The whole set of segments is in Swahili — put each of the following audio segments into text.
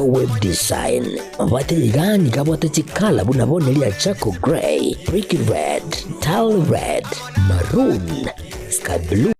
Vigo Web Design. Mabati ligani kabwata chikala bunabone lia Charcoal Grey, Brick Red, Tile Red, Maroon, Sky Blue,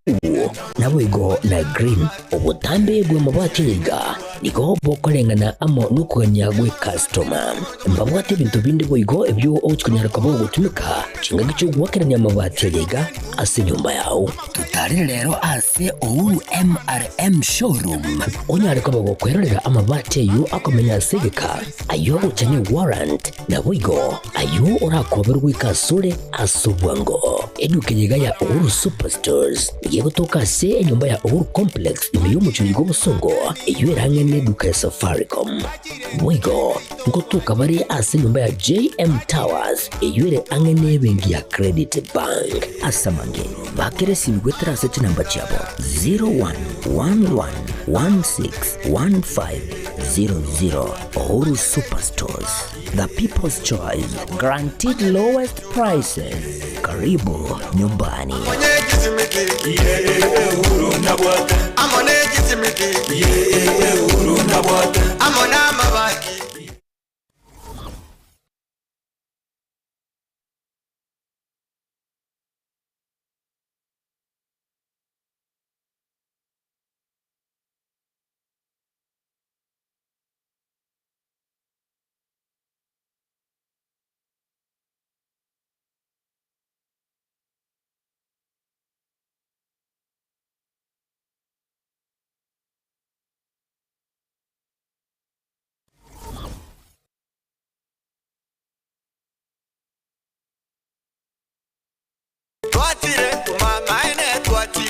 na Vigo na Green. Obutambe bwe mabati liga nigo bokolengana amo nukuganya gwe customer. Mbabwate bintu bindi Vigo ebyo ochikunyaraka bo gutumika chinga gicho gwakeranya mabati liga ase nyumba yao. Tutari lero ase Ouru MRM showroom. Onyareka bo kwerera amabati yu akomenya segeka ayo uchanye warrant na Vigo ayo orakoberwa kasule asubwango. Eduke yiga ya Ouru Superstores igiye gutoka se enyumba ya Ouru Complex imiyo mucyuyi go busongo iyo erangene eduka ya Safaricom. Vigo ngotuka bari ase nyumba ya JM Towers iyo ere angene bengi ya Credit Bank asamange bakere simgwetera se namba cyabo 0111161500. Ouru Superstores, the people's choice, guaranteed lowest prices. Karibu nyumbani.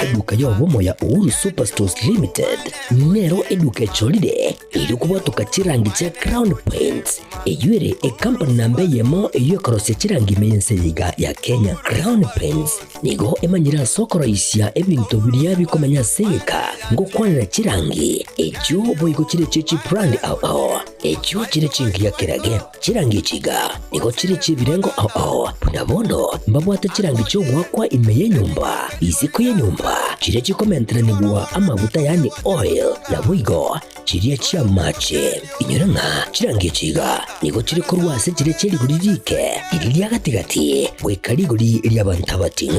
Eduka yobomo ya Ouru Superstores Limited nero eduka cholide ili kubatuka chirangi cha Crown Paints eyure e company nambe yemo iyo korose chirangi meyense yiga ya Kenya. Crown Paints nigo emanyira sokoro isya ebintu biriya bikomanya seka ngo kwanira chirangi echo boyiko chire chechi brand ao echo chire chingi ya kirage chirangi chiga nigo chire chibirengo ao punabondo mbabwata chirangi cyo gwakwa imeye nyumba iziko ye nyumba chire chikomenteranibwa amavuta yani oil na Vigo chiriya chia mache inyoranga chirangi chiga nigo chire korwase chire cheri guririke iriya gatigati wekariguri lyabantabati.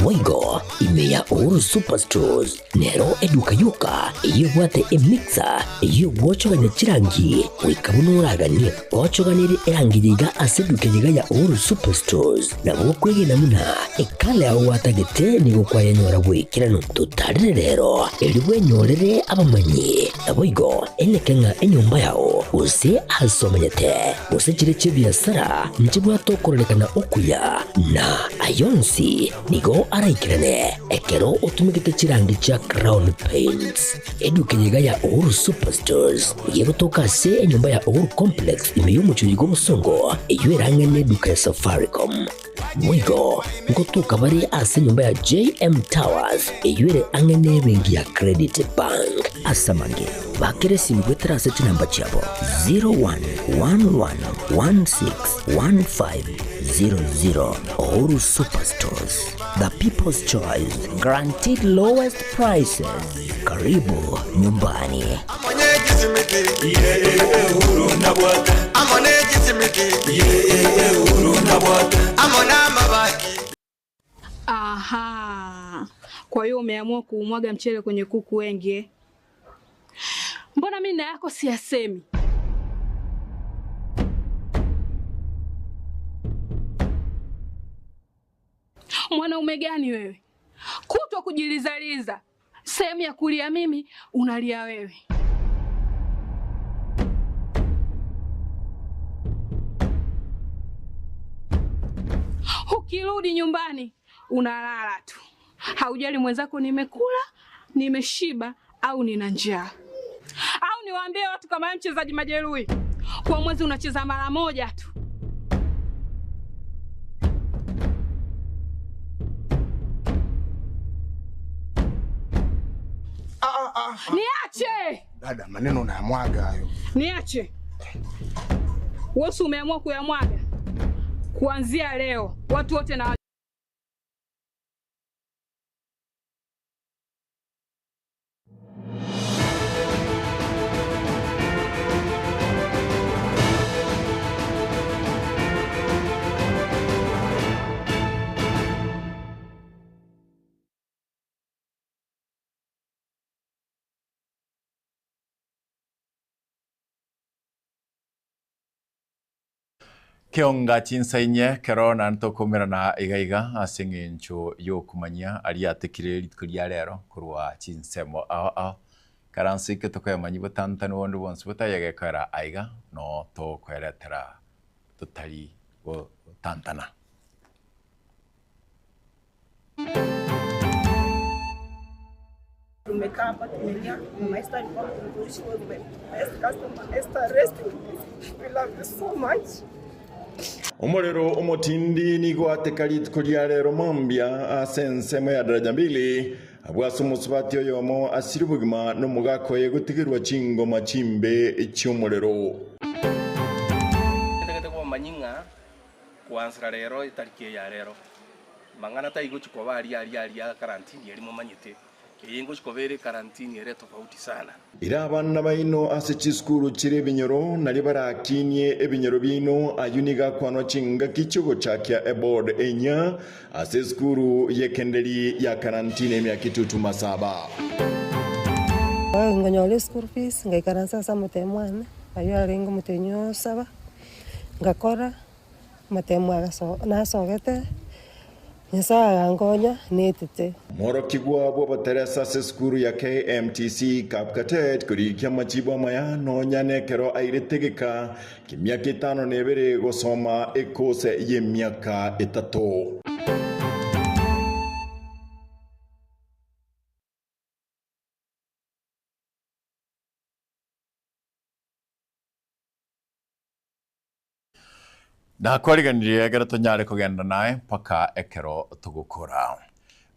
Vigo imeya Ouru Superstores nero eduka yuka iyo bwate emixer iyo wochoganya chirangi wikabunuragani wochoganire erangiriga aseduke yiga ya Ouru Superstores na bokwege namuna ekale aho watagete nigo kwayanyora bwikirano tutari rero eliwe nyorere abamanyi na Vigo enekenga enyumba yao use asomanyete use chire chibiasara nchibwa tokorelekana okuya na ayonsi nigo araikirane ekero utumikite chirangi cha Crown Paints. Eduke yiga ya Ouru Superstores yego toka se enyumba ya Ouru Complex imiyo mucyuyi go busongo iyo erangene eduka ya Safaricom. Vigo ngotuka bari ase nyumba ya JM Towers iyo ere angene bengi ya Credit Bank asamange bakere simgwetera se namba cyabo 0111161500. Ouru Superstores, the people's choice, guaranteed lowest prices. Karibu nyumbani. Aha. Kwa hiyo umeamua kuumwaga mchele kwenye kuku wengi. Mbona mimi na yako siyasemi? Mwanaume gani wewe? Kutwa kujilizaliza. Sehemu ya kulia mimi, unalia wewe. Ukirudi nyumbani, unalala tu. Haujali mwenzako nimekula, nimeshiba au nina njaa. Au niwaambie watu kama mchezaji majeruhi. Kwa mwezi unacheza mara moja tu. Niache! Dada, maneno unayamwaga hayo. Niache. Wewe umeamua kuyamwaga. Kuanzia leo watu wote na Kionga chinsainye kerona ntokumira na igaiga asingincho yokumanya aliatikire litkulia rero kurwa chinsemo karansike tokoyamanyi butantano wondu bonse butayegekara aiga no tokweretera tutari tantana. Tumekaa hapa tumenya mama Esther alikuwa mtumishi wetu best customer Esther resting. We love you so much. Umuriro umutindi nigwatekarite kuria rero mambia asensemo ya daraja mbili abwasa umusubati yomo asiri bugima no mugakoye gutigirwa chingoma chimbe cy'umuriro. Tegete kwa manyinga kwansira rero itariki ya rero mangana taigo chiko bari ya karantini yari mumanyite yengo chikobere karantini yere tofauti sana. Ira abana baino ase skuru chire binyoro nari barakinye ebinyoro bino ayuniga kwano chinga kichogo chakya eboard enya ase skuru yekendeli ya karantini emyaka itutu masaba. Nganyole school fees ngaikaransa sa mutemwana ayo arengo mutenyo saba ngakora mutemwa nasogete Nisa ngonya netete. Moro kigwa bo bateresa se skuru ya KMTC Kapkatet kuri kyamachibo maya no nyane kero airetegeka kimyaka 5 nebere gosoma ekose y'emyaka 3. Na kwariganiriye egera tonyare kugenda naye paka ekero tugukura.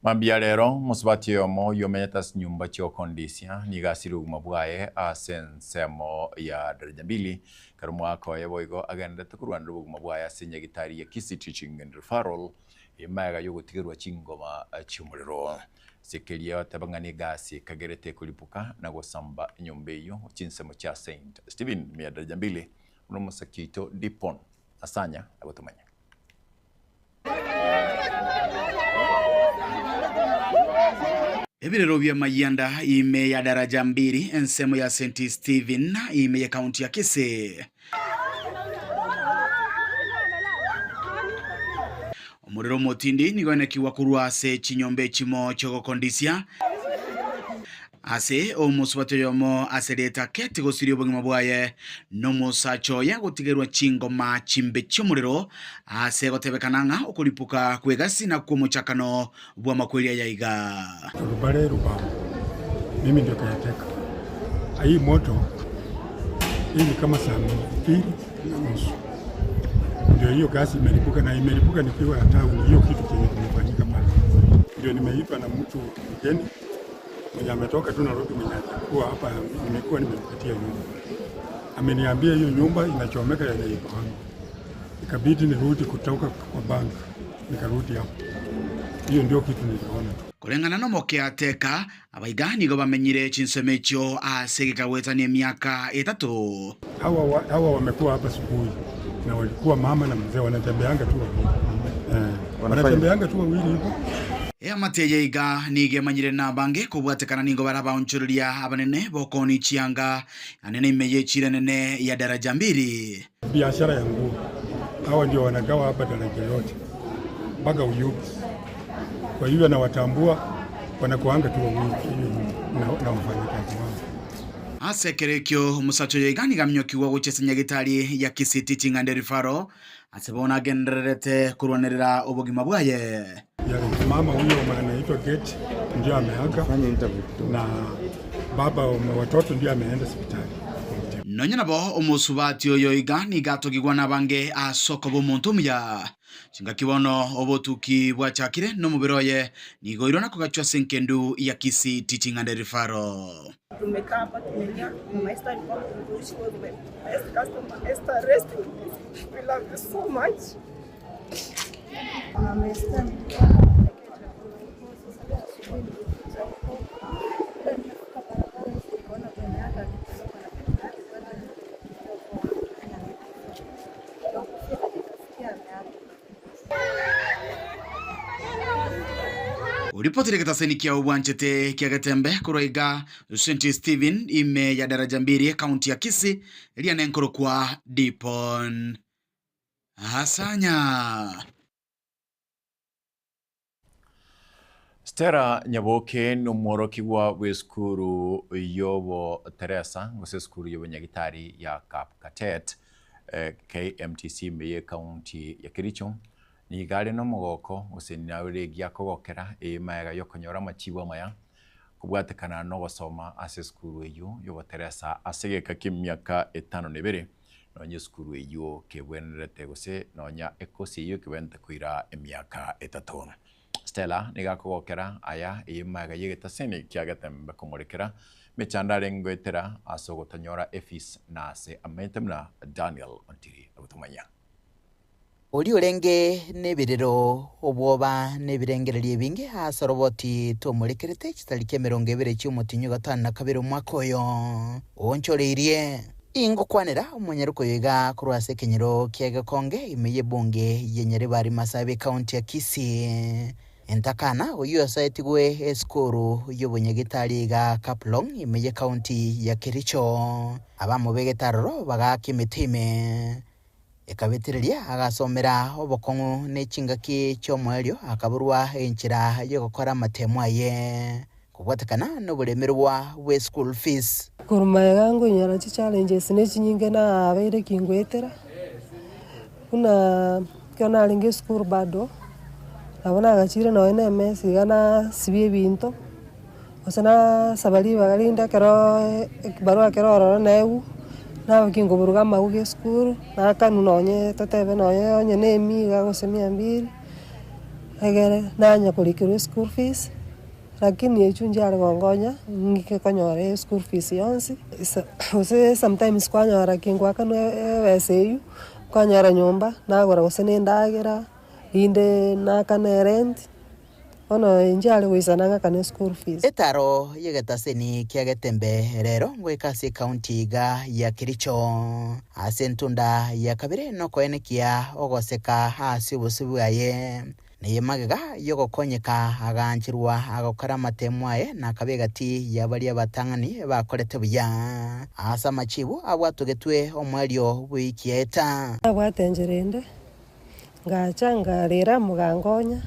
Mambia rero musubati yomo yomenyeta nyumba chyo kondisia nigasiri uguma bwaye asensemo ya daraja mbili karo mwaka yeboigo agenda tukurwanira uguma bwaye asinye gitari ya Kisii Teaching and Referral imaga yo gutigirwa chingoma cy'umuriro. Sekelia tabangani gasi kagerete kulipuka na gusamba nyumba iyo chinsemo cha Saint Stephen ya daraja mbili uno musakito Dipon asanya agotumanya. Ebirero bya mayanda ime ya daraja mbili ensemo ya St. Stephen ime ya kaunti ya Kisii. Umuriro mutindi nigonekiwa kurwase chinyombe chimo chogo kondisia ase omusubati yomo asereta kete gosirio bugima bwaye no musacho ya gutigerwa chingoma chimbe cy'umuriro ase gotebekananga okulipuka kwegasi na kumuchakano bwa makweria yaiga Rubare ruba mimi ndio kayateka hii moto hii kama saa 2:30 ndio hiyo gasi imelipuka na imelipuka nikiwa ya town. Hiyo kitu kenye kimefanyika pale ndio nimeitwa na mtu mgeni mwenye ametoka tu Nairobi mwenye alikuwa hapa, nimekuwa nimempatia nyumba. Ameniambia hiyo nyumba inachomeka ya neighbor wangu. Ikabidi nirudi kutoka kwa bank. Nikarudi hapo. Hiyo ndio kitu niliona tu. Kulengana no mokeateka abaigani go bamenyire chinsemecho asegeka wetani emyaka 3. Hawa wamekuwa hapa asubuhi na walikuwa mama na mzee wanatembeanga tu wawili. Wanatembeanga tu wawili hivyo. Amateye iga nige manyire na bange kubwatekana ningo baraba onchurulia abanene bokoni chianga anene imeye chire nene ya daraja mbili. Biashara ya nguo. Hawa ndio wanagawa hapa daraja yote mpaka Uyugi. Kwa hiyo na watambua wanakuanga tu wawili na wafanyakazi wao. Asekerekyo musacho yegani gamnyokiwa guchesenya gitari ya Kisii Teaching and Referral asebona genderete kurwanerera ubugima bwaye. Ya mama huyo anaitwa Gate ndio ameaga na baba wa watoto ndio ameenda hospitali. Nonyana bo omusubati oyo igani gatogigwa nabange asoko bo montumya chinga kibono obotuki bwachakire no mubiroye nigoirona kugachwa senkendu ya Kisii Teaching and Referral. Tumekaa hapa tumenya mama Esther alikuwa mtumishi wetu best customer Esther resting. We love you so much. Mama Esther Uripoti reketa kia uwanchete kia gatembe kuroiga St. Stephen ime ya daraja mbili kaunti ya Kisii lianenkoro kwa Dipon asanya. Stella Nyaboke n'umworoki wa w'eskuru yobo Teresa ngose skuru yobo nyagitari ya Kapkatet KMTC meye county ya Kericho ni gari no mugoko usenawire gyakogokera maega yokonyora machibo maya kubwatekana no gosoma ase skuru yobo Teresa asegeka kimyaka 5 nonye skuru kebwenerete gose nonya ekosi kibente kuira emyaka 3. Stella nigakogokera aya maega yegetaseni kiagatembe komorekera mechandare ngwetera asogotanyora efis nase ametemna Daniel Ontiri agutumanya uri urenge nebirero obwoba nebirengererie bingi asoroboti tomurekerete kitarike 20 cy'umutinyu 5 umwaka oyo onchoreirie ingo kwanera umunyaruko yiga kurwase kenyero kiagakonge imeye bunge yenyere bari Masabe county ya Kisii entakana uyu asayetigwe eskuru y'ubunyagitari ga Kaplong imeye county ya Kericho abamubegetaroro bagakimitime ekabetereria agasomera obokongu n'ekingaki cy'omweryo akaburwa enchira yo gukora amatemo ye kubwatekana n'uburemerwa we school fees kuruma yangu nyara challenges n'ekinyinge na abere kingwetera kuna kana linge school bado abona agachire no NMS gana sibye binto osana sabali bagalinda kero barua kero oro neu na kingo buruga mauge school na kanu nonye tatebe nonye onye nemi gagosemia mbiri egere nanya kulikirwe school fees lakini echunja arongonya ngike konyore school fees yonsi ose sometimes kwanyora kingwa kanu weseyu kwanyora nyumba na gora gosene ndagera inde na kana rent ono injale wisananga kana school fees etaro yegetaseni kiagetembe rero ngwekase county ga ya Kericho asentunda ya kabire no koenekia ogoseka hasi busibuaye neyemagega yogokonyeka aganchirwa agokara matemwaye na kabegati yabalia batangani bakorete buya asa machibu abwatugetwe omwelio bwikieta abwatenjerende ngachanga rera mugangonya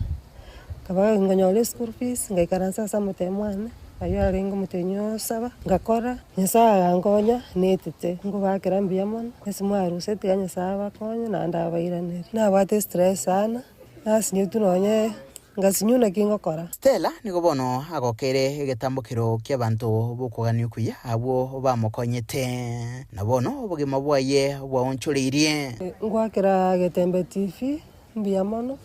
kabaga ngonyole school fees ngaikaransa sa mutemwane ayo arengo mutenyo saba ngakora nyesa gangonya netete ngubakira mbiyamon esimwaru seti ganya saba konya na ndabairaneri na bwate stress sana nasinye tunonye ngasinyuna kingokora Stella nigobono agokere egetambukiro ky'abantu bokugania kuya abo bamukonyete nabono obugima bwaye bwaonchoreirie ngwakira getembe TV mbiyamono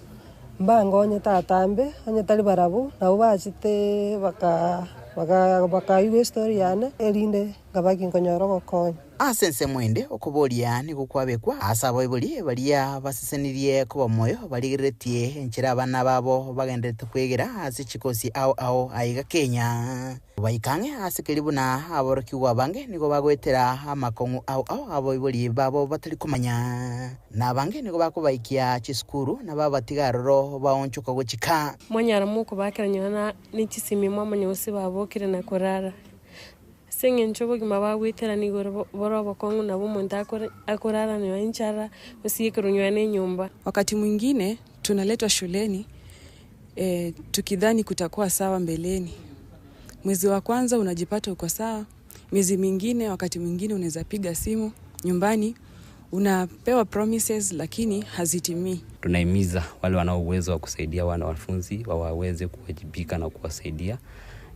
mbangonye tatambe onye tali barabu na ubachite baka iwe story yane erinde ngabaki nkonyoro gokonya asense mwende okuboria nigukwabekwa asabo ibuli baria basesenirie kuba moyo baligiretie enchira abana babo bagendete kwegera hasi chikosi ao aiga Kenya baikange asikiribu na aboroki wabange nigo bagwetera amakongu ao abo ibuli babo batari kumanya na bange nigo bakubaikia chiskuru na babatigaroro baonchuka gochika mwanyara muko bakiranyana n'ikisimi mwamanyose babokire na korara senge nchobo gimaba witera ni borobo kongu na bumuntu akorara ni wanchara usiyekurunywani nyumba. Wakati mwingine tunaletwa shuleni tukidhani kutakuwa sawa mbeleni. Mwezi wa kwanza unajipata uko sawa, miezi mingine wakati mwingine unaweza piga simu nyumbani unapewa promises lakini hazitimii. Tunahimiza wale wanao uwezo wa kusaidia wanafunzi waweze kuwajibika na kuwasaidia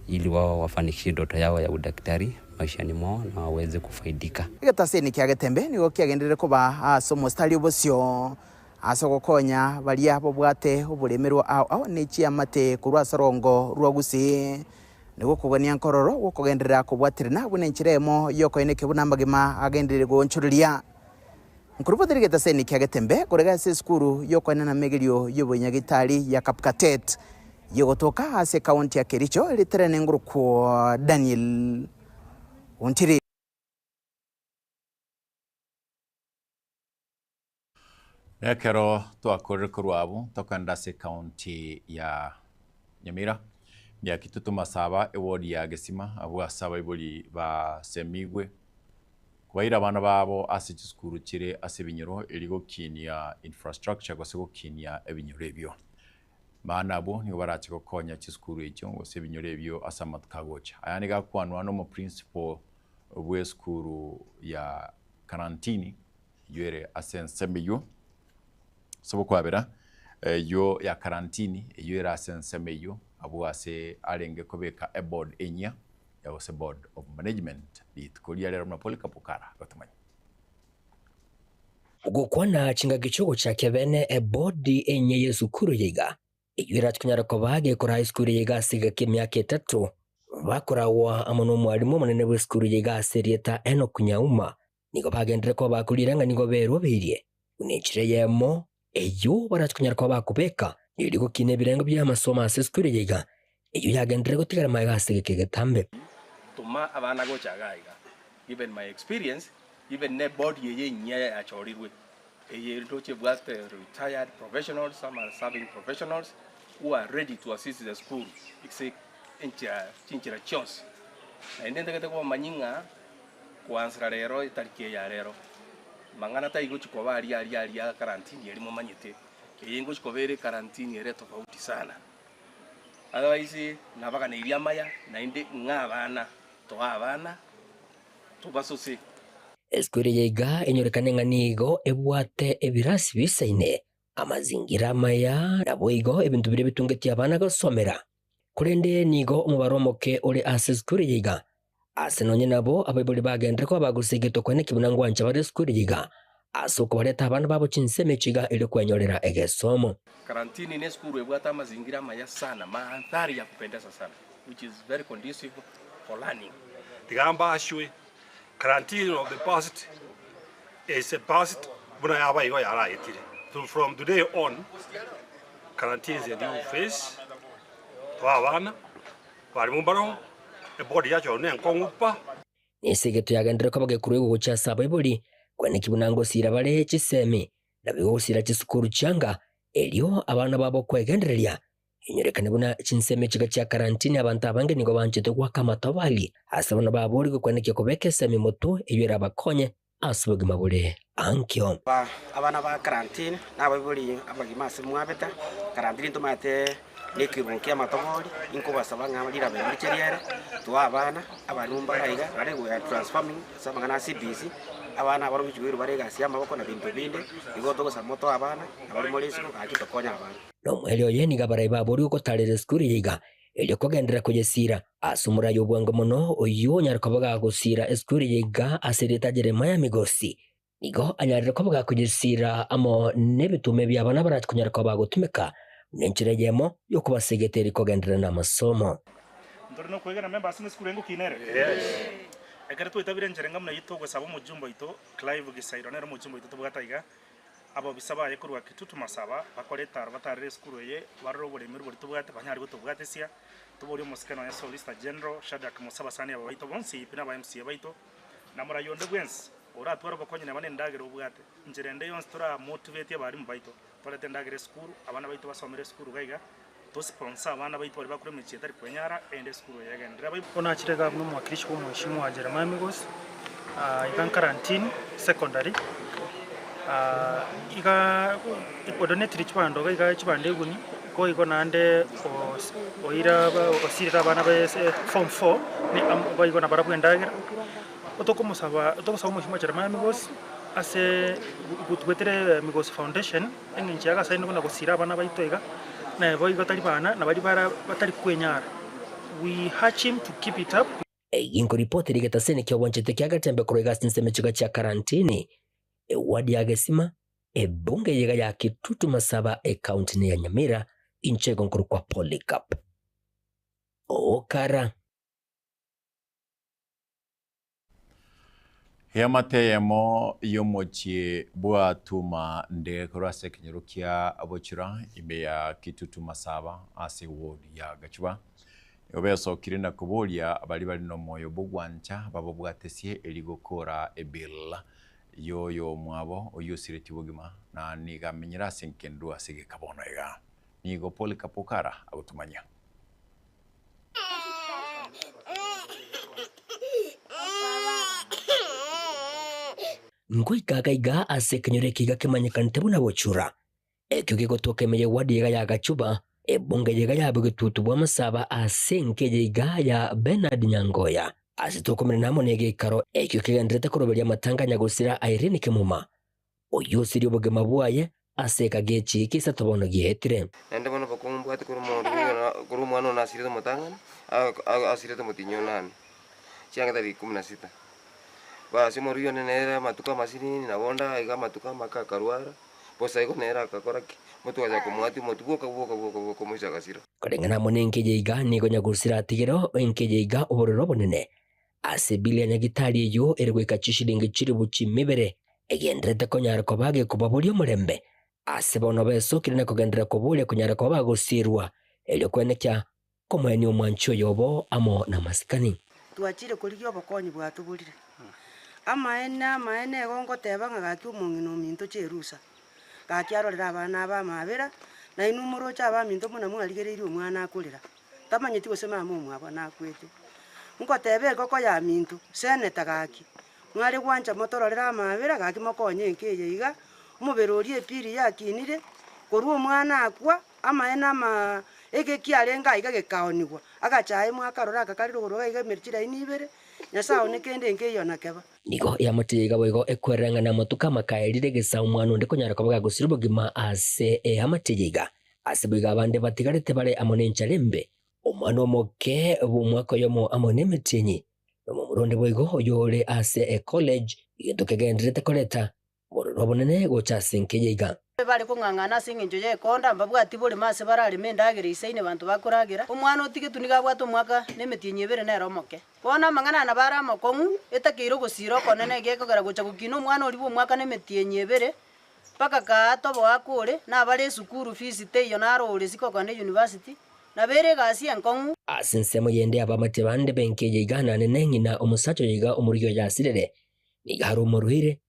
ili wao wafanikishe ndoto yao ya udaktari maishani mwao na waweze kufaidika. Getaseni kiagetembe nigo kiagendere kuba somo stali obosio asogokonya balia bobwate oburemerwa ao nechi amate kurwa sarongo rwagusi nigo kugania nkororo gokugenderera kubwatirina bunenchiremo yokoeneke bunambagima agenderere gonchurulia nkurubotere getaseni kiagetembe korega se skuru yokoena na megerio yobonyagitari ya Kapkatet yogotoka ase county ya Kericho literane nguruko Daniel Ontiri Nekero twakore kurwabu tokanda se county ya Nyamira ya kitutu masaba ewodi ya Gesima abo asaba ibuli ba semigwe kwaira abana babo ase chisukuru chire ase binyoro eligo kinia infrastructure gose gokinia ebinyoro ebyo bana abo nigo barache gokonya chisukuru ekyo gose ebinyoro ebyo asa matkagocha ayani gakwanwa no mu principal bwe skuru ya karantini yere ase nsemeyo sobo kwabera yo ya karantini yo era ase nsemeyo abo ase arenge kobeka a board enya ya ose board of management litukulia lero na Polycarp gotumanya gukwana chinga gichogo cha kebene e board enye yesukuru yiga igwira tukunyara ko bage kora high school yiga siga kimyaka 3 bakorawa amono mwalimu munene bwe school yiga serieta eno kunyauma nigo bagendere ko bakuliranga nigo bero birie unichire yemo eyo baratukunyara ko bakubeka nirigo kine birengo bya masomo ase school yiga eyo yagendere gutigara maga siga kegetambe tuma abana gochagaiga given my experience even ne body ye nya achorirwe eye ndoche bwate retired professionals, some are serving professionals who are ready to assist the school ikse chinchira chance na ndende kete kwa manyinga kuansra rero itarike ya rero mangana ta igo chiko bari ya karantini yari mumanyite eye ngo chiko bere karantini yere tofauti sana otherwise nabaga ne iria maya na inde ngabana to abana tubasose Eskuri yiga enyorekane nganigo ebwate ebirasi bisaine amazingira maya nabo igo ebintu bire bitungeti abana gosomera kurende nigo umubaromoke uri ase skuri yiga ase nonye nabo abayibuli bagendere ko bagusigeto kwene kibunangwanja bare skuri yiga asoko bareta abana babo chinseme chiga ile kwenyorera egesomo karantini ne skuru ebwata amazingira maya sana mandhari ya kupendeza sana which is very conducive for learning tigamba ashwe quarantine of the past is a past buna yaba igo yara yetire. So from today on, quarantine is a new phase. Abana bari mumbaro e body yacho ne nkongupa nisegeto yagendere ko bagekuru ego cha saba ibuli kwene kibunango sira bare chisemi na bigo sira chisukuru changa elio abana babo kwegendereria inyorekane buna chinseme chiga cha karantini abantu abange nigo banchete kwa kama tabali asabona baburi kwene kikobeke semi moto eyera bakonye asubugima bule ankyo abana ba karantini nabo buli abagima semwabeta karantini tomate nekibukia matogori inko basaba ngamalira bemikeriere to abana abanumba raiga bari we transforming samangana CBC abana baro bichwiru bari gasi amaboko na bintu binde igoto gosamoto abana abari molisi akitokonya abana no mwelio yeni gabara ibaburi uko talere skuri yiga elio kogendera kujesira asumura yobwango mono oyo nyarakabaga gusira eskuri yiga asereta Jeremiah Migosi nigo anyarira kobaga kujesira amo nebitume byabana baratukunyara bagutumeka nenchire yemo yokubasegeteri kogendera na masomo ndorino kwegana memba singe skuru ngo kinere ekare to itabire njerenga muna yitogwe sabo mujumbo ito Clive Gisairo nero mujumbo ito tubwataiga abo bisaba yekurwa kitutu masaba bakoreta batare skuru ye barro bole miru bole tubwate banyari go tubwatesia tubori musikano ya Solicitor General Shadrack Musaba sani abo baito bonsi pina ba MC baito namura yonde gwensi ora twara bakonye na bane ndagere ubwate njerende yonse tora motivate abari mu baito tolete ndagere skuru abana baito basomere skuru gaiga to sponsor abana baito bari bakure mu chetari kwenyara ende skuru yagendera baito ona chirega no mwakirishi wo mheshimiwa Jeremiah Migosi ikan quarantine secondary iga odonetri chibando iga chibande guni ko iko nande oira osirira abana ba form 4 ni abo iko na barabu ndagera otokomusaba mheshimiwa Jeremiah Migosi ase gutwetere Migosi Foundation enginchi yaga saino kuna gusira abana baito iga na bo igo tari bana na bari batari kwenyara we hatch him to keep it up inko ripoti rigetasene kyo wanchete kyaga tembe kurega sinseme chiga cha karantini wadi ya gesima bunge yega ya Kitutu Masaba county ya Nyamira inchego nkuru kwa Polycarp okara yamateyemo yomochie bwatuma nde korase kinyerukia abochira imbe ya Kitutu Masaba ase ward ya Gachuba obeso kirina kubolia bali no moyo bugwancha babo bwatesie eligokora ebilla yoyo mwabo oyusireti bugima na niga menyira senkendu asige kabona ega nigo Polycarp agutumanya ngoi kagaiga ase kenyore kiga kemanyekanite buna bochura ekyo gigotokemeye wadi yega ya Gachuba ebunge yega ya bugitutu bwa masaba ase nkeyega ya Bernard Nyangoya ase tokomere namo nege karo ekyo kigendrete kuroberia matanganya gusira Irene Kimuma oyo siri obugema bwaye ase kagechi kisa tobono gietire ende bono bakumbu ati kuru mwana na asire matangana asire mutinyo nani chianga tari 16 basi morio nera matuka masini na bonda iga matuka makakaruara posa iko nera kakoraki mutu aja kumwati mutuko kabuka komuja gasiro karengana monenke yiga nigo nyagusira atigero enke yiga obororo bonene ase bilia nyagitari yo erweka chishilingi chiri buchi mibere egendrete konyara ko bage kubaburio murembe ase bono beso kirine kugendera kubulia kunyara ko bagusirwa elyo kwenekya komweni omwancho yobo amo na masikani twachire kuligyo obokonyi bwatubulire amaene gongo tebanga gaki omongino minto cherusa gaki arorera abana abamabera na inumuro cha abaminto muna mwaligereire omwana akurira tamanyeti gosema mumwa abana akwete ngo tebe koko ya minto seneta gaki mwali gwanja motororera amabera gaki mokonye nkeye iga umubero ori epiri yakinire koruo mwana akwa amaene ege kiarenga iga gekaonigwa agachaye mwakarora akakariro goroga iga merchira inibere nyasao nekende nkeyona keba nigo yamatiga boigo ekweranga na motuka makaerire gesa umwana ndiko nyara ko bagusirbo gima ase amatiga ase biga abande batigarete bare amone nchalembe umwana omoke bumwako yomo amone metinyi no muronde boigo yole ase college igendokegendrete koleta bororo bonene gocha senkeyega bari kungangana singinjo ye konda mbabwati buri mase barari mendagire isaine bantu bakuragira umwana otigetu nigabwato mwaka nemetinye bere nero moke bona mangana na bara mokongu etakiro gusiro konene gekogera gocha gukino umwana oli mwaka nemetinye bere paka ka tobo akure na bare sukuru fees teyo naro ole sikokone university na bere gasi enkongu asinsemo yende abamate bande benke yigana nenengina omusacho yiga omuriyo yasirere nigaro moruhire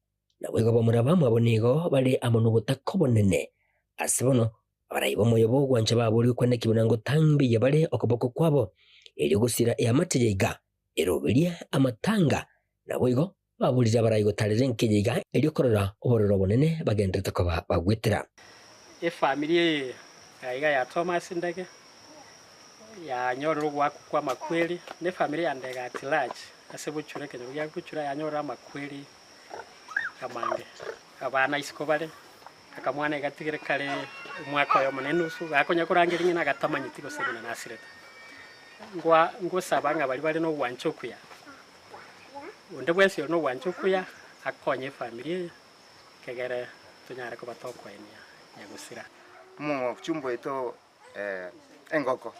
na wego bamurabamwe abonigo bali amono butako bonene asibono abarayibo moyobo gwanje baburi kwene kibunango tambi yabale okoboko kwabo eri gusira yamategeka eroberia amatanga na wego babulira abarayigo talere nkejega eri korora obororo bonene bagendete ko bagwitira family aiga ya Thomas Ndege ya nyoro kwa makweli ne family ya Ndege at large asebuchure kenyo ya kuchura ya nyoro makweli kamange abana isikobale akamwana igatigire kale umwaka yo munenusu bakonya kurangira ngina gatamanyiti gosebana nasireta ngo sabanga bali no wanchokuya unde bwese no wanchokuya akonye family kegere tunyara ko batoko enya nyagusira mu chumbo ito engoko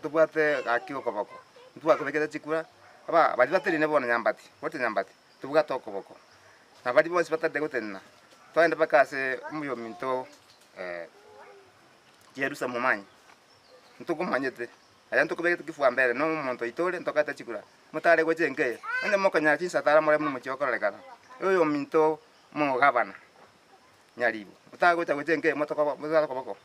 tubwate akiko koboko ntwa kubekeza chikura aba bali bateri ne bona nyambati wote nyambati tubwate okoboko na bali bose batade gutena twende bakase umuyo minto Yerusa mumanyi ntukumanyete aya ntukubeke tukifua mbere no muntu itole ntokata chikura mutare gwechenge ende mokanya chinsa tara mure mu muchokorekana oyo minto mu gabana nyaribu utago gwechenge motoko mutara koboko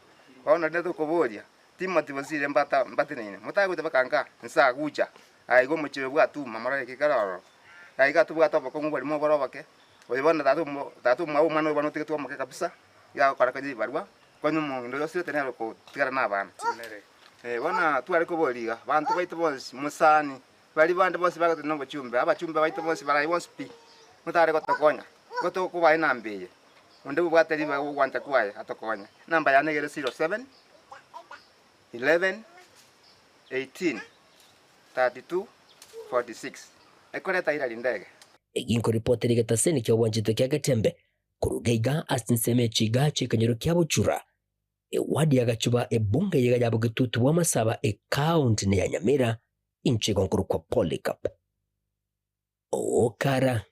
baona ndeto koboria timoti basire mbatinene mutago tabakanga nsa guja aigo muchiwe bwatuma marare kikararo aiga tubwata bako ngubali mo borobake oyibona tatu mwa mwana ubano tiketu amuke kabisa ya karakaji barwa kwanu mu ndo yosire tenero ko tigara nabana bona twari ko boliga bantu baito bose musani bali bande bose bagate no bachumbe abachumbe baito bose barayi wonspi mutare ko tokonya goto ko bayi nambeye unde bwateri ba gwanta kwaye atokonya namba ya negere 07 11 18 32 46 ekoreta ira lindege eginko reporteri gataseni kyo wanjito kya gatembe kurugeiga asinseme chiga chikanyero kya buchura ewadi ya Gachuba ebunge yega yabo gitutu wa masaba account ne ya Nyamira inchigo nkuru kwa Polycarp okara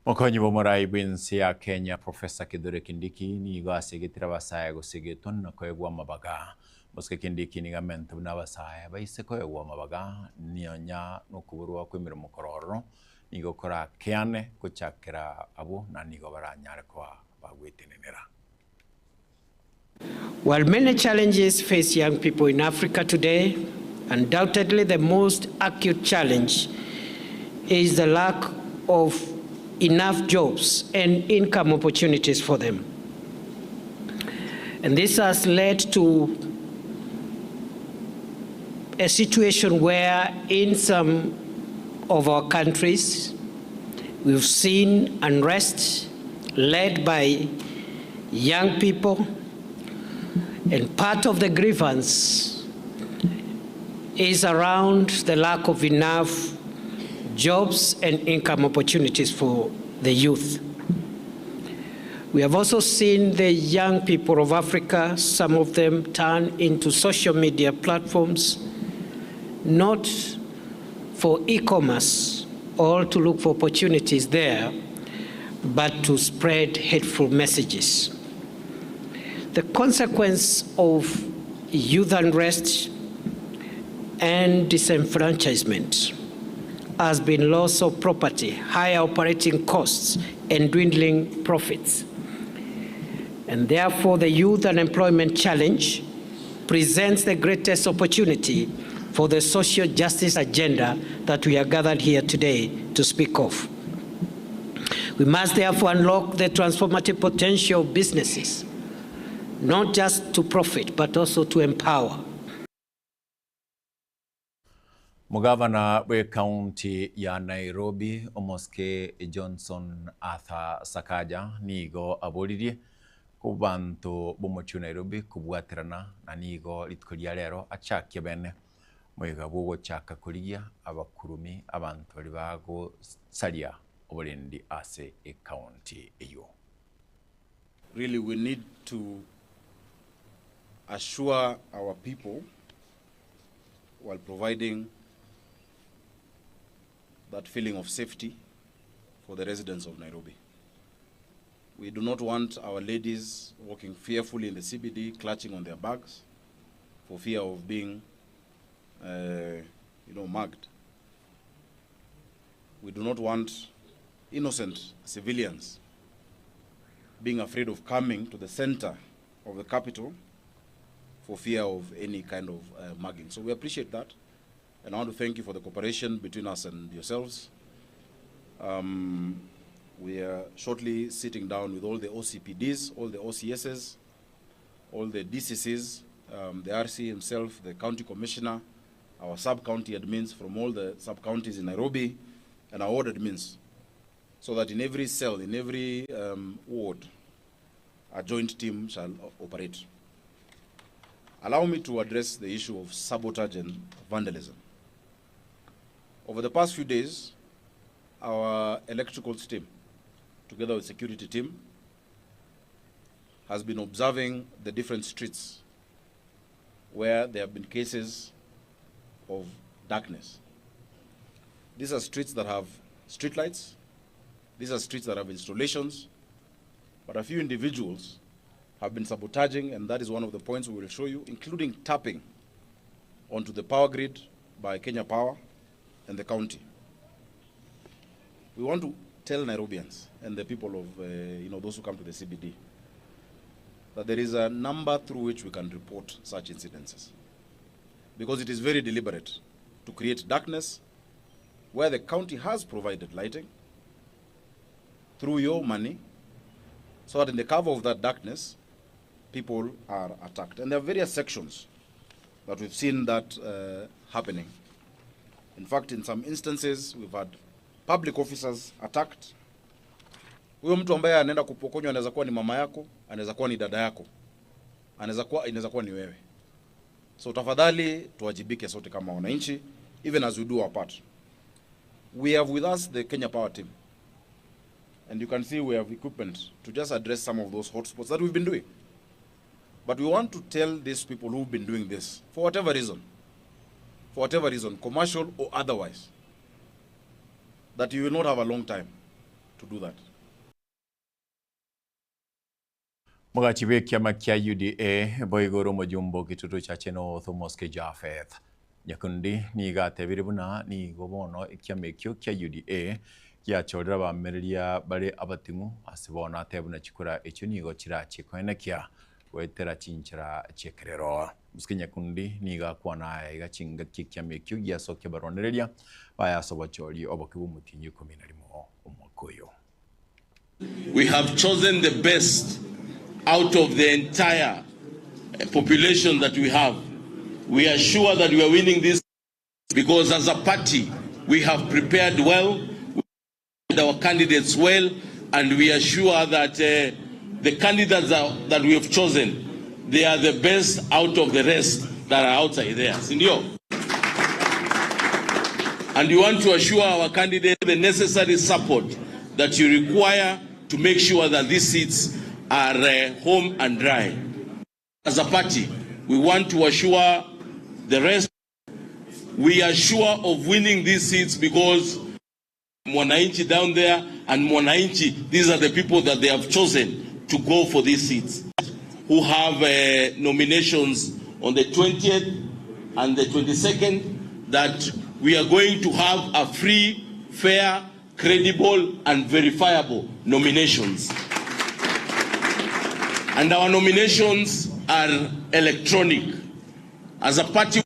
Mokonyi bomorai binsi ya Kenya Professor Kithure Kindiki ni gasegetira basaya gosegeton na koyegwa mabaga Boske Kindiki ni gamento na basaya baise koyegwa mabaga nionya no kuburwa kwimira mukororo ni gokora kiane kuchakira abo na nigo baranyare kwa bagwetenenera. While many challenges face young people in Africa today, undoubtedly the most acute challenge is the lack of enough jobs and income opportunities for them. And this has led to a situation where in some of our countries, we've seen unrest led by young people, and part of the grievance is around the lack of enough jobs and income opportunities for the youth. We have also seen the young people of Africa, some of them turn into social media platforms, not for e-commerce or to look for opportunities there, but to spread hateful messages. The consequence of youth unrest and disenfranchisement has been loss of property, higher operating costs, and dwindling profits. And therefore, the youth unemployment challenge presents the greatest opportunity for the social justice agenda that we are gathered here today to speak of. We must therefore unlock the transformative potential of businesses, not just to profit, but also to empower. Mugavana we kaunti ya Nairobi Omoske Johnson Arthur Sakaja nigo aboririe kubantu bomochu Nairobi kubwaterana na nigo litkulia lero achakia bene mwega bwo chaka kulia abakurumi abantu bali bago salia obulendi ase e county eyo. Really, we need to assure our people while providing that feeling of safety for the residents of Nairobi. We do not want our ladies walking fearfully in the CBD, clutching on their bags for fear of being, mugged. We do not want innocent civilians being afraid of coming to the center of the capital for fear of any kind of mugging. So we appreciate that. And I want to thank you for the cooperation between us and yourselves. We are shortly sitting down with all the OCPDs, all the OCSs, all the DCCs, the RC himself, the county commissioner, our sub-county admins from all the sub-counties in Nairobi, and our ward admins, so that in every cell, in every ward, a joint team shall operate. Allow me to address the issue of sabotage and vandalism. Over the past few days, our electrical team, together with security team, has been observing the different streets where there have been cases of darkness. These are streets that have streetlights. These are streets that have installations. But a few individuals have been sabotaging, and that is one of the points we will show you, including tapping onto the power grid by Kenya Power and the county. We want to tell Nairobians and the people of, those who come to the CBD, that there is a number through which we can report such incidences. Because it is very deliberate to create darkness where the county has provided lighting through your money, so that in the cover of that darkness, people are attacked. And there are various sections that we've seen that happening. In fact, in some instances, we've had public officers attacked. Huyo mtu ambaye anaenda kupokonywa anaweza kuwa ni mama yako, anaweza kuwa ni dada yako, inaweza kuwa ni wewe. So tafadhali tuwajibike sote kama wananchi, even as we do our part. We have with us the Kenya Power team. And you can see we have equipment to just address some of those hotspots that we've been doing. But we want to tell these people who've been doing this, for whatever reason, commercial or otherwise, that you will not have a long time to do that. Mugachibe kiama kia UDA boigoro mojumbo kitutu cha cheno Thomoske Japheth. Nyakundi ni gatebire buna ni gobono kiama kyo kia UDA kia chodra ba meria bare abatingu asibona tebuna chikura echo ni go chira chikoena kia wetera chinchira chekerero. musikinya kundi niga kwa naye gachinga kikiamye kyo giasoke baronereria bayasobachori obokibu mutinyi 11 omwakoyo. We have chosen the best out of the entire population that we have. We are sure that we are winning this because as a party we have prepared well, we have our candidates well, and we are sure that the candidates that we have chosen, they are the best out of the rest that are outside there. Sindio? And we want to assure our candidates the necessary support that you require to make sure that these seats are home and dry. As a party, we want to assure the rest. We are sure of winning these seats because Mwananchi down there and Mwananchi, these are the people that they have chosen to go for these seats, who have nominations on the 20th and the 22nd, that we are going to have a free, fair, credible and verifiable nominations. And our nominations are electronic. As a party,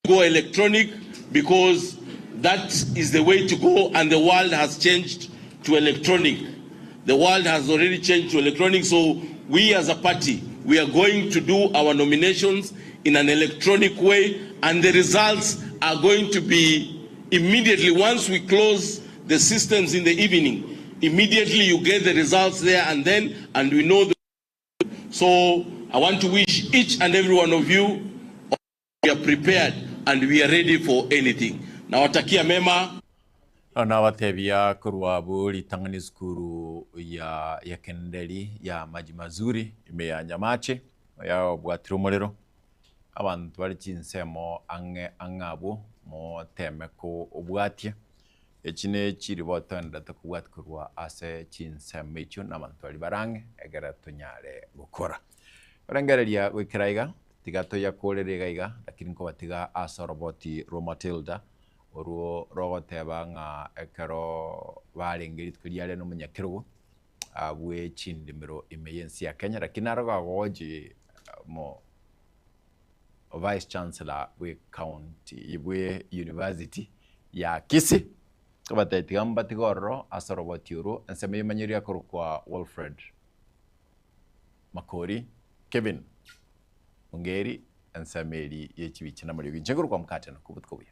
we go electronic because that is the way to go, and the world has changed to electronic. The world has already changed to electronic, so we as a party, we are going to do our nominations in an electronic way, and the results are going to be immediately. Once we close the systems in the evening, immediately you get the results there and then, and we know the. So I want to wish each and every one of you, we are prepared and we are ready for anything. Nawatakia mema. Na watebia kuruabu litangani skuru ya kendeli ya maji mazuri ime ya nyamache ya bwatirumuliro abantu bari kinsemo angabo mo temeko obwatie ekine kiri botanda takubwat kurwa ase kinsemo icyo nabantu bari barange egara tunyare gukora barangereria wikiraiga tigato yakorerega iga lakini ko batiga asa roboti Romatilda oruo rogoteba nga ekero barengeri twiriare no munyakirugo abwe chindimiro imeyensi ya Kenya lakini arogagoje mo vice chancellor we county ibwe university ya Kisii kabatetiga mbatigoro asa roboti uru enseme yimanyiria kwa Wilfred Makori Kevin Ongeri ensemeli yechibichi na muri winjenguru kwa mkate no kubutkobuya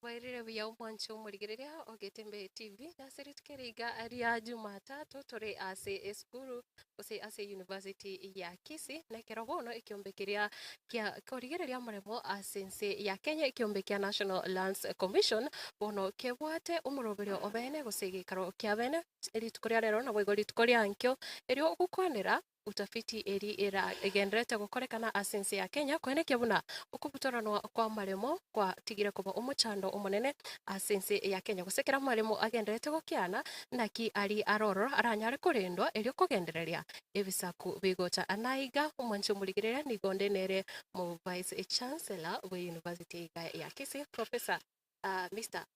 Wairire wiya umwancho murigereria ogetembe TV nasiri tukeriga aria Jumatatu turi ase eskuru ose ase university ya Kisii na kerobono ikiombekeria kia korigereria maremo asense ya Kenya ikiombekia National Lands Commission bono kebwate umuroberio obene gusege karo kia bene eri tukoria rero na bwegori tukoria ankyo erio gukwanera utafiti eri era egendrete gukorekana asense ya Kenya kwenekia buna ukubutoranwa kwa maremo kwa tigire kuba umuchando umunene asense ya Kenya gusekera maremo agendrete gukiana naki ari aroro aranyare kurendwa eri kugendereria ebisaku bigota anaiga umwancho murigireria nigonde nere mu vice chancellor wa university ya Kisii Professor Mr.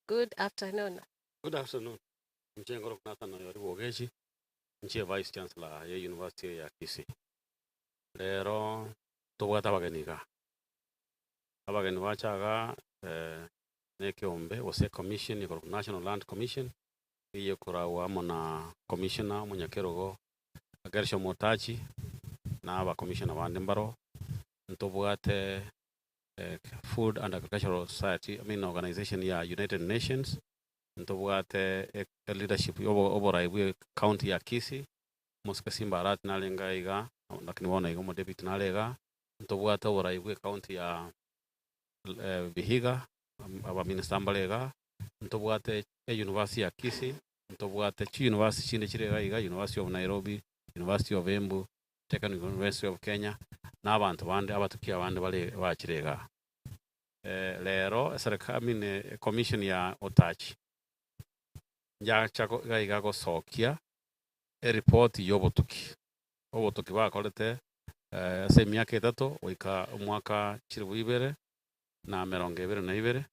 Good afternoon. Good afternoon. Mchengo Nathan yori wogechi nchie vice chancellor ya university ya Kisii. Lero tubwata abageni bachaga nekiombe wose commission ya National Land Commission iye kurawa mona commissioner munyakerogo Gersho Motachi na aba commissioner bande mbaro ntubwate Food and Agricultural Society organization ya United Nations ntubwate leadership oboraibwe county ya Kisii muskasimba arat nalenga iga lakini wona iga mo deputy nalega ntubwate oboraibwe county ya Vihiga aba minister mbalega ntubwate university ya Kisii ntubwate university chinde chirega iga University of Nairobi, University of Embu, Technical University of Kenya na abantu bande abatukia bande bale bachirega lero serikali commission ya Otachi ya chako gaiga go sokia report yobotuki bakolete ase miaka 3 oika mwaka chiribu ibere na merongo ibere na ibere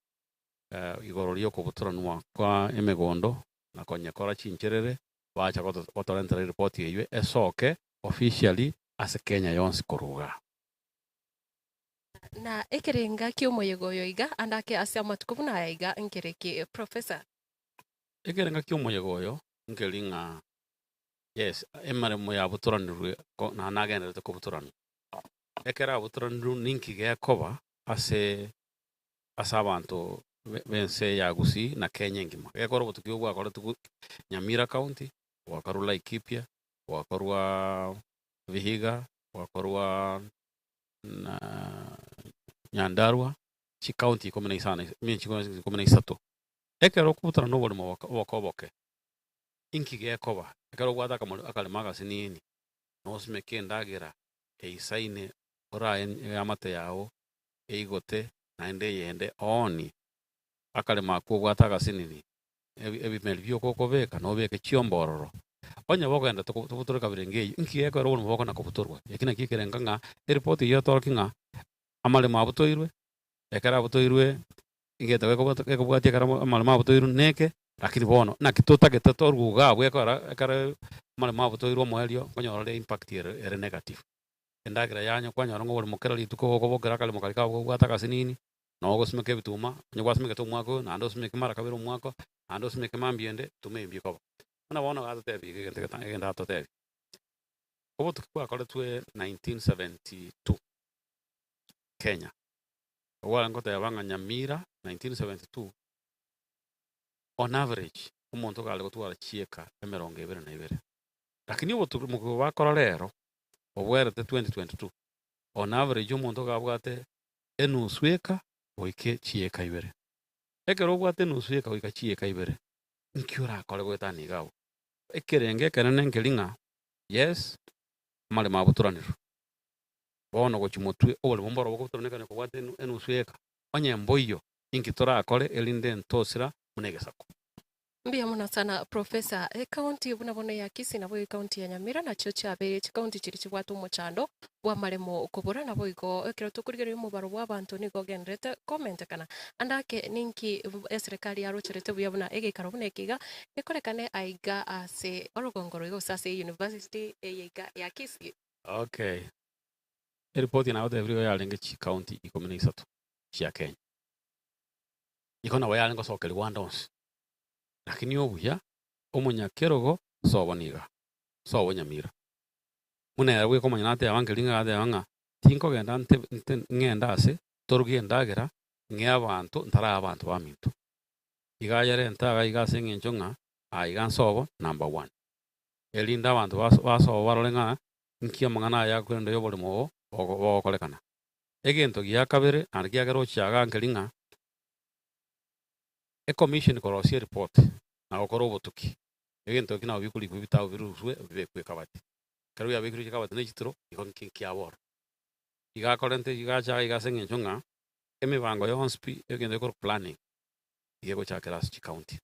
igororio kubuturanwa kwa emegondo na konyakora chincherere bacha gotorentera report yewe esoke officially ase Kenya yonsi koruga. Na ekerenga kiomoyegoyo iga andake ase amatuko buna iga nkereki professor. Ekerenga kiomoyegoyo nkelinga yes emaremo ya buturanirwe na nagenderete ko buturanu. Ekera buturanu ninki gekoba ase abantu bense ya Gusii na Kenya ngima. Gekoro butukio gwakora tuku Nyamira County, wakorwa Laikipia, wakorwa Vihiga, wakorwa na Nyandarua, chi county komena isana, minchi komena isato. Ekero kubutara no boli wakoboke. Inki gekoba. Ekero gwata akale magasinini. No smeke ndagira eisaine ora amate yao eigote naende yende oni akale maku gwata gasinini. Ebimeli byoko beka no beke chiombororo. Onya bogenda tubuturika birengei inki ekero boli boko nakobuturwa. Yakina kikerenga nga report yo torkinga amale mabutoirwe ekara butoirwe ingeta weko bwati ekara amale mabutoirwe neke lakini bono na kitota getatorguga bwekora ekara amale mabutoirwe moelio konyora impact ere negative endagira yanyo kwanyora ngo boli mukera lituko gobokera kale mukalika bwata kasinini no gosmeke bituma nywa smeke to mwako na ndo smeke mara kabiro mwako na ndo smeke mambiende tumembi ko na bono gato tebi genda to tebi obo tukwa kole twe 1972 Kenya. Wala ngote yabanga Nyamira 1972. On average, umuntu kale gotwara chieka emerongo ibere na ibere. Lakini ubo tumuko bakora lero obwerete 2022. On average umuntu gabwate enusweka oike chieka ibere. Ekero bwate enusweka oika chieka ibere. Nkiura kole gwetani gawo. Ekerenge kenene nkelinga. Yes. Male mabuturaniro. Bono gochimotwe ole bomboro bokutoneka ne kwate enusweka onye mboyo inkitora akole elinde ntosira munegesako. Mbia muna sana professor county buna ya Kisii na boy county ya Nyamira na cyo cyabe county kiri kigwatu muchando bwa maremo kubura na boyiko ekero tukurigere mu baro bw'abantu ni gogendrete comment kana andake ninki serikali ya rocherete buyabuna egekaro bunekiga ekorekane aiga ase orogongoro igo sase university eiga ya Kisii. Okay. Report na wote everywhere alenge chi county ikomene isatu chia Kenya. Ikona waya lengo sokeli wandons. Lakini obuya omunyakerogo soboniga. Sobo Nyamira. Muna yawe komanya nate abangelinga ade abanga tinko genda ngenda ase torugenda nge abantu ntara abantu bamintu. Igayere ntaga igase ngenchonga aigan sobo number 1. Elinda abantu baso barolenga nkia mangana ya kwenda yobole mo okolekana. Egento gia kabere and gia gero chiaga nkelinga e commission korosia report na okoro botuki. Egento kina obikuli kubita obiruswe bebekwe kabati. Kero ya bikuri kabati ne chitro ikon kinkia bor. Iga korente iga cha iga sengenchonga emibango yonspi egento kor planning. Igego cha keras chi county.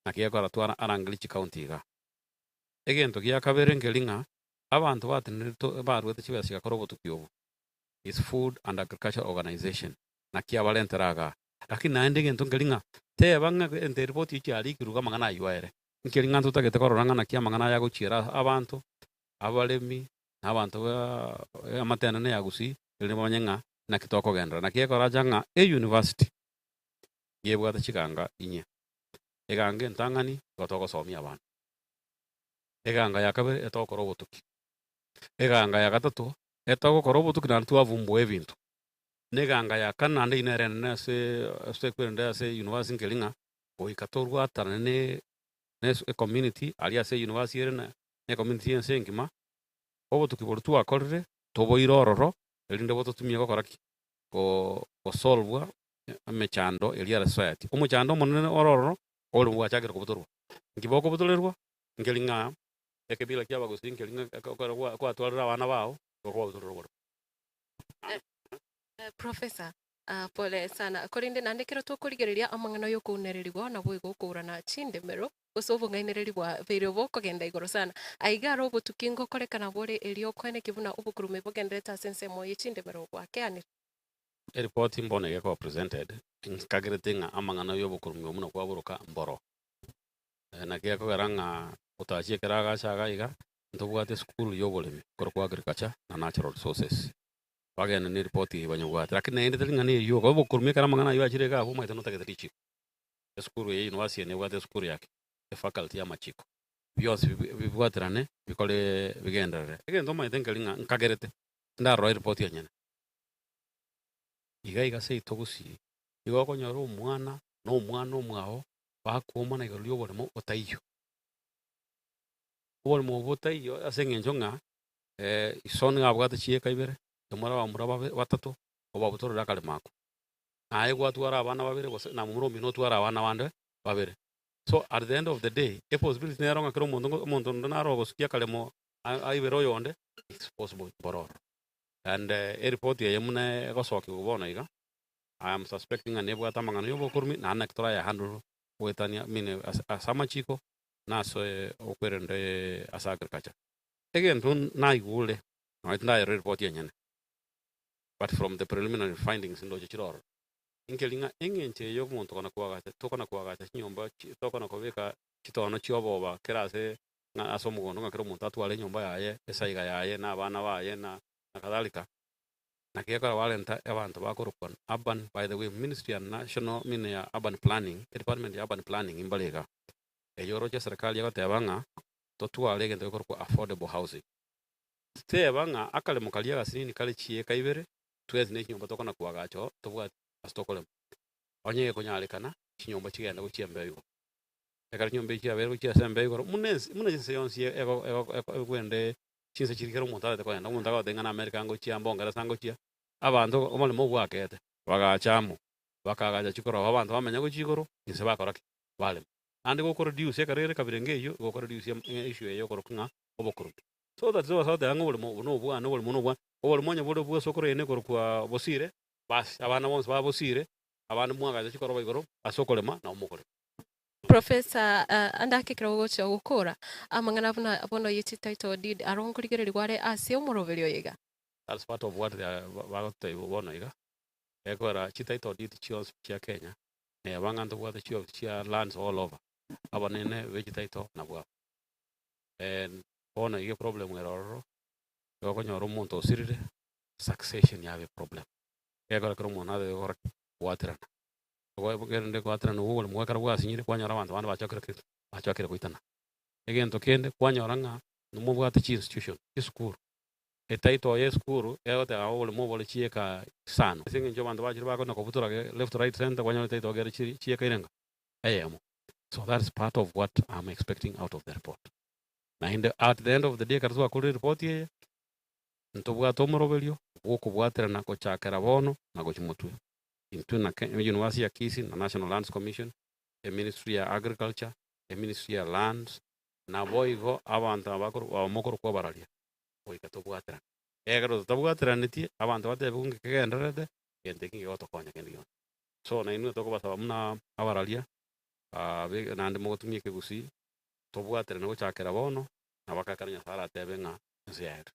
Na kia kora tuana arangli chi county iga. Egento gia kabere nkelinga abantu batinirito barwete chibasiga korobo tukiobo is Food and Agriculture Organization na kia valenteraga lakini naende gento ngelinga te banga ente report ichi ali kiruga mangana yuaere ngelinga tutagete kororanga na kia mangana ya guchira abantu abalemi n'abantu amatena ne yagusi ile banyenga na kitoko gendra na kia korajanga university yebwata chikanga inye egange ntangani gotoko somia abantu eganga yakabere etoko robotuki eganga ya gatatu etoko korobotu kina tuavumbu ebintu neganga ya kana ndi nere na se kwenda se university ngelinga oikatorwa atana ne community alia se university ne community ense ngima obotu kibortu akorre tobo irororo elinde boto tumia gokoraki ko solvwa mechando elia society omuchando monene ororo olu bwachagera kubutorwa ngiboko butolerwa ngelinga ekebila kia Gusii ngelinga kwa twalira abana bao kwa butorwa. Professor pole sana korinde nandekero tukurigereria amangano yo kunererigwa na bwo gukurana chindemero usobo ngainererigwa vero boko genda igoro sana aigaro butukingo korekana bore elio kwene kibuna ubukurume bogendeta sense moye chindemero kwa keani. Report mbone yako presented kageretinga amangano yo bukurume muno kwa buruka mboro na kia ko garanga utachie keraga chaga iga ntobwate school yobolemi koro kwa agriculture na natural resources bagenda ni report ibanyabwate lakini naende tali ngani yo ko bokurumye kana mangana yo achire ka bo maito notagete tichi school ye university ne bwate school yake faculty ya machiko byose bibwaterane bikole bigendere egendo maito nkalinga nkagerete ndaro report yanyene iga sei togusi igo konyora umwana no umwana omwao bakuoma na igoro yobolemo otaiyo obolemo botaiyo asengenjo nga isoni ngabwate chieka ibere tomora bamura batatu obabutorera kale mako aye gwatwara abana babere na mumuro no twara abana bande babere so at the end of the day if possibility nero ngakero omonto naro gosikia kalemo aibero yonde it's possible bororo and a report ye mune gosoki ubona iga I am suspecting an ebwa tamangano yobo kurmi na anektora ya handle wetania mine asama chiko na so okwerende asa agriculture again tun na igule na itna report yenyane but from the preliminary findings ndo chiroro inkelinga engenche yo muntu kana kuagata nyomba tokana koveka chitono chioboba kerase na asomugondo ngakero muntu atwale nyomba yaye esaiga yaye na abana baye na kadhalika na kiyakora walenta abantu bakorupon urban by the way ministry and national ya urban planning department ya urban planning imbalega eyoro cha serikali yako tebanga totwale gende ko affordable housing tebanga akale mukalia gasini kale chie kaibere twezi ne nyomba tokana kuagacho tobwa astokole onye konyale kana chinyomba chigenda kuchiembe yo ekali nyomba chiabere kuchiasembe yo munense yonsi ego kwende chinse chirikero montale kwa ndo montaga tengana America ngo chiambo ngara sango chia abantu omole mo bwakete bagachamu bakagaja chikoro abantu bamenya ko chikoro inse bakora vale andi go produce ekarere kabirenge yo go produce issue yo korokuna obokuru so that zo so that ngo mo no bwa no mo bwa obole monye bode bwa sokoro ene korokwa bosire bas abana bonse ba bosire abantu mwagaja chikoro baigoro asokolema na omukore Professor andake kirogocho gukura amangana bono yiti title deed arongurigere rigware ase umuroverio yega that's part of what they are about bono yega ekora title deed chios chia Kenya ne banganto bwa chios chia lands all over abanene vegetator na bwa and bono yega problem eroro yoko nyoro muntu osirire succession yave problem ekora kromo na de ora waterana kwa gerende kwa tana no mwakara bwa sinyire kwanyora abantu bana bachakira kuitana egento kende kwanyora nga no bwa ta institution school etaito ye school eote awole mobole chieka sano singe njo bantu bachira bako na kubutura left right center kwanyora etaito gere chieka irenga ayemo so that is part of what I'm expecting out of the report na at the end of the day karzo akuri report ye ntobwa tomorovelio bwoko bwatera na ko chakera bono na ko chimotwe into na University ya Kisii na National Lands Commission, a Ministry ya Agriculture, a Ministry ya Lands, na boigo abantu abakuru abamokuru kwa baralia. Boiga tobwatera. Egero tobwatera niti abantu bate bunge kegenderede gente kinge otokonya kendi. So na inu toko basa muna abaralia na ande mogotumye kegusi tobwatera no chakera bono na bakakanya sara tebenga nsiaire.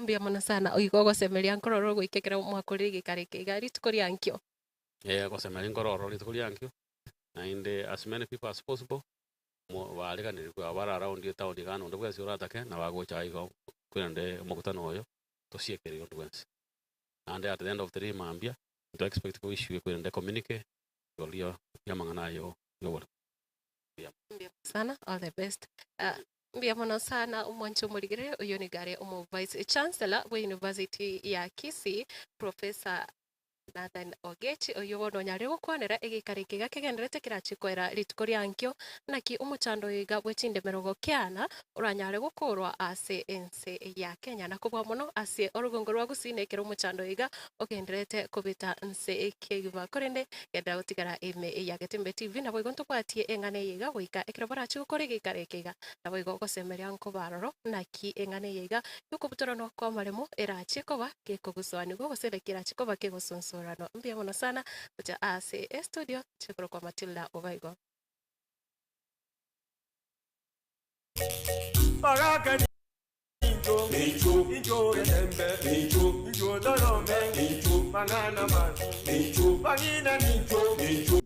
Mbia mona sana oigogo semelia nkororo gwikekera mwakuri gikareke igari tukori ankyo kwa semelia nkororo litukori ankyo and as many people as possible mo walika ni kwa bara around the town digano ndo bwesi uratake na bagocha igo kwende mukutano oyo tosiekeri ndo bwesi and at the end of the day mambia to expect ko issue kwende communicate yolio yamangana yo yobora mbia sana all the best mbia mona sana umwancho muligere uyo ni gare umu vice chancellor wa University ya Kisii Professor Nathan Ogechi oyo no nyare gukwanera egikarike gakegenderete kirachikwera ritukori ankyo naki umuchando yiga bwechinde merogo kyana uranyare gukurwa ase ense ya Kenya na kubwa muno ase orugongo rwa gusinekera umuchando yiga ogenderete kubita nse ekiva korende genda utigara ime ya Getembe TV na boigo ntwatie engane yiga goika ekirabara chukore gikareke na boigo gosemeria nkobaroro naki engane yiga yukubutora no kwa maremo erachikoba gekoguswani go goserekera chikoba kegosonso no mbia mona sana kuja ase studio chekoro kwa Matilda Ovaigo Bagaka injo Getembe injo dorome mangana mazu bangina ninjo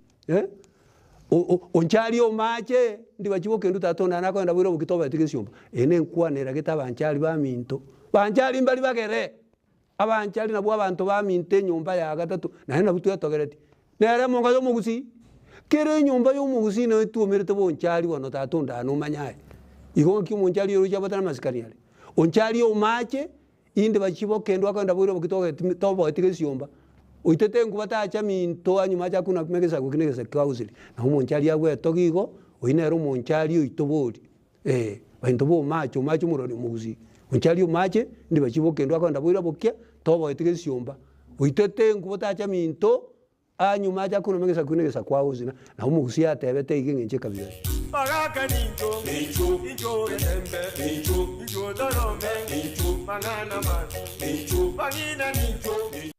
onchari omache ndi bachiboke ndu tatonda nako enda bwiro bukitoba etigesiomba ene nkwanera getabanchari ba minto banchari mbali bagere abanchari nabwo abantu ba minte nyumba ya gatatu na na butu yatogereti nere monga yo mugusi kere nyumba yo mugusi no tuomerete bonchari wano tatonda no manyaye igonki monchari yo jabatana masikariale onchari omache inde bachiboke ndu akenda bwiro bukitoba etigesiomba uitete nkubata acha minto anyuma cha kuna kumegeza kukinegeza kwauzili na umonchali yawe togigo oinero monchali oitobori bainto bo macho muroni muguzi onchali omache ndi bachiboke ndo akonda bwira bokia tobo etigesiomba uitete nkubata acha minto anyuma cha kuna kumegeza kukinegeza kwauzili na umuguzi atebete igenje kabira Bagaka ninjo rembe ninjo darome mangana man bagina ninjo.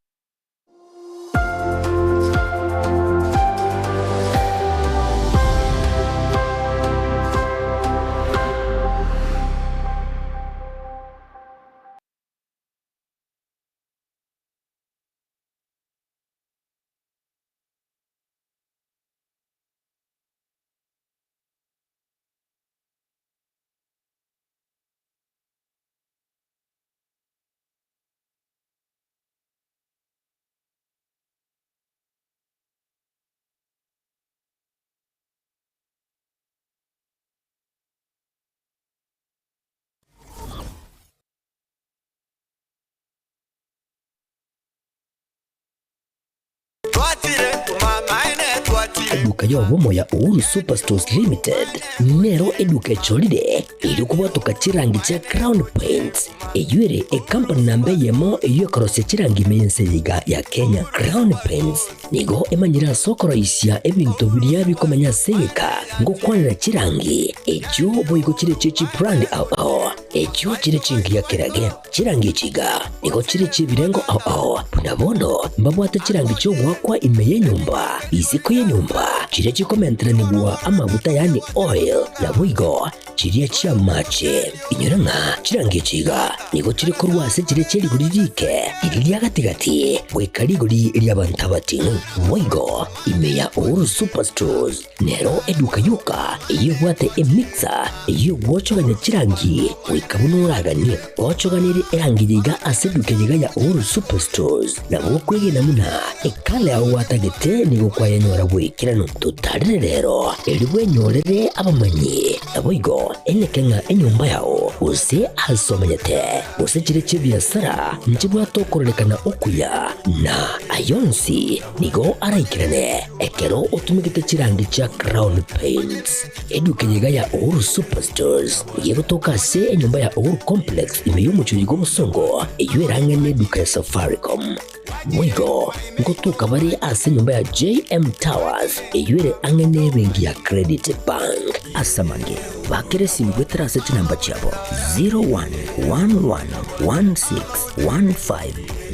Eduka ya Obomo ya Uhuru Superstores Limited nero eduka cholide ili kubwatuka chirangi cha Crown Paints eyuere company nambe yemo eyo korose chirangi mense yiga ya Kenya. Crown Paints nigo emanyira sokoro isya ebintu bilia bikomanya seka ngo kwanira chirangi ejo boyiko chire chichi brand ao ejo chire chingi ya kirage chirangi chiga nigo chire chibirengo ao punabono mbabwata chirangi cyo gwakwa imeye nyumba iziko ye nyumba chire chikomentra nibwa amavuta yani oil ya bwigo chiriya chia mache inyuranga chirangi chiga nigo chire kurwase chire cheri guririke iriya gatigati bwekaliguri iriya bantabati bwigo imeya Uhuru Superstores nero eduka yuka iyo bwate emixer iyo bwochoganya chirangi wikabunuragani bwochoganire erangi yiga aseduke yiga ya Uhuru Superstores na bwokwege namuna ekale aho watagete nigo kwayanyora bwikirano tutarire rero elibwe nyorere abamanyi abwigo enekenga enyumba yao use asomanyete use chire chibiasara njibwa tokorolekana okuya na ayonsi nigo araikirane ekero utumikite chirangi cha Crown Paints eduke yiga ya Uhuru Superstores yego toka se enyumba ya Uhuru Complex imeyumucho yigo musongo eyuerange neduka ya Safaricom mwigo ngotuka bari ase nyumba ya JM Towers eyuere angene bengi ya Credit Bank asamange bakere simbwe trase chinamba chabo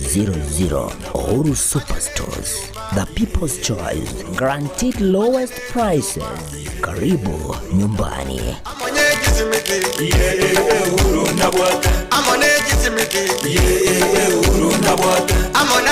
0111161500 Uhuru Superstores, the people's choice, guaranteed lowest prices. Karibu nyumbani. Amone